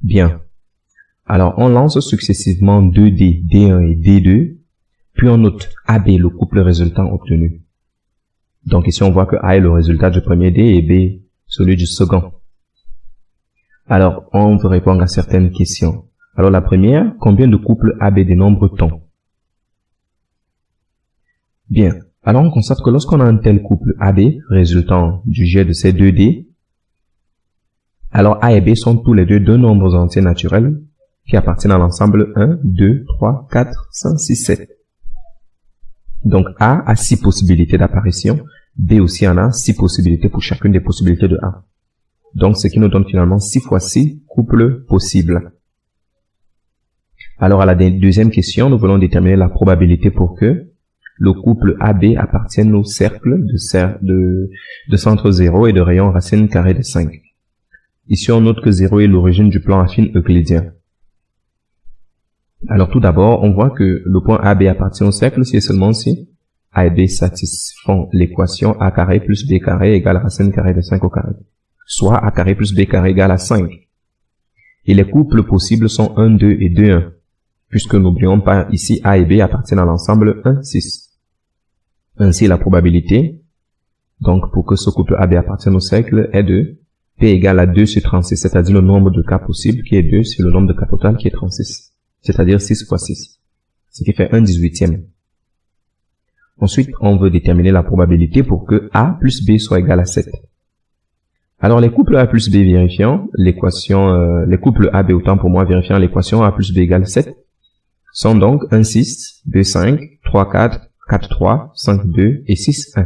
Bien. Alors, on lance successivement 2D, D1 et D2, puis on note AB, le couple résultant obtenu. Donc ici, on voit que A est le résultat du premier dé et B, celui du second. Alors, on veut répondre à certaines questions. Alors, la première, combien de couples AB dénombre-t-on? Bien. Alors, on constate que lorsqu'on a un tel couple AB, résultant du jet de ces 2D, alors A et B sont tous les deux nombres entiers naturels qui appartiennent à l'ensemble 1, 2, 3, 4, 5, 6, 7. Donc A a 6 possibilités d'apparition, B aussi en a 6 possibilités pour chacune des possibilités de A. Donc ce qui nous donne finalement 6 fois 6 couples possibles. Alors à la deuxième question, nous voulons déterminer la probabilité pour que le couple AB appartienne au cercle de centre 0 et de rayon racine carrée de 5. Ici on note que 0 est l'origine du plan affine euclidien. Alors tout d'abord, on voit que le point AB appartient au cercle si et seulement si A et B satisfont l'équation A carré plus B carré égale racine carrée de 5 au carré. Soit A carré plus B carré égale à 5. Et les couples possibles sont 1, 2 et 2, 1. Puisque n'oublions pas ici A et B appartiennent à l'ensemble 1, 6. Ainsi la probabilité, donc pour que ce couple AB appartienne au cercle, est de P égale à 2 sur 36, c'est-à-dire le nombre de cas possibles qui est 2 sur le nombre de cas total qui est 36. C'est-à-dire 6 fois 6, ce qui fait 1/18. Ensuite, on veut déterminer la probabilité pour que A plus B soit égal à 7. Alors, les couples A plus B vérifiant l'équation, les couples AB autant pour moi vérifiant l'équation A plus B égale 7, sont donc 1, 6, 2, 5, 3, 4, 4, 3, 5, 2 et 6, 1.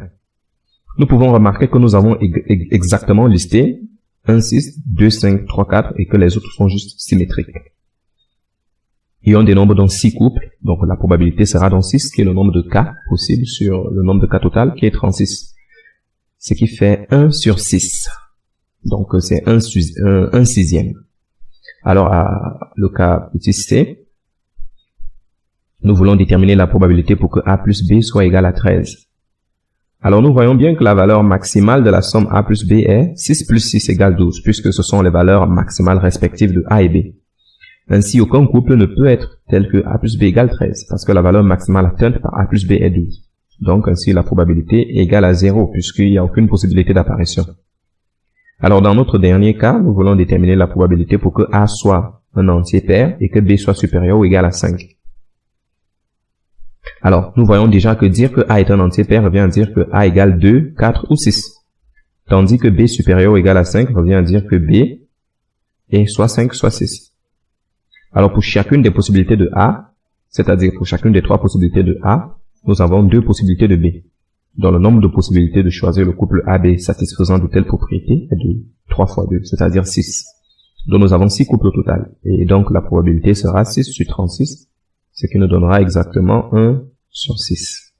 Nous pouvons remarquer que nous avons exactement listé 1, 6, 2, 5, 3, 4 et que les autres sont juste symétriques. Et on dénombre donc 6 couples, donc la probabilité sera donc 6, qui est le nombre de cas possibles sur le nombre de cas total, qui est 36. Ce qui fait 1 sur 6. Donc c'est 1 sixième. Alors le cas petit c, nous voulons déterminer la probabilité pour que A plus B soit égal à 13. Alors nous voyons bien que la valeur maximale de la somme A plus B est 6 plus 6 égale 12, puisque ce sont les valeurs maximales respectives de A et B. Ainsi, aucun couple ne peut être tel que A plus B égale 13, parce que la valeur maximale atteinte par A plus B est 12. Donc, ainsi, la probabilité est égale à 0, puisqu'il n'y a aucune possibilité d'apparition. Alors, dans notre dernier cas, nous voulons déterminer la probabilité pour que A soit un entier pair et que B soit supérieur ou égal à 5. Alors, nous voyons déjà que dire que A est un entier pair revient à dire que A égale 2, 4 ou 6. Tandis que B supérieur ou égal à 5 revient à dire que B est soit 5, soit 6. Alors pour chacune des possibilités de A, c'est-à-dire pour chacune des 3 possibilités de A, nous avons 2 possibilités de B. Donc le nombre de possibilités de choisir le couple AB satisfaisant de telle propriété est de 3 fois 2, c'est-à-dire 6. Donc nous avons 6 couples au total. Et donc la probabilité sera 6 sur 36, ce qui nous donnera exactement 1 sur 6.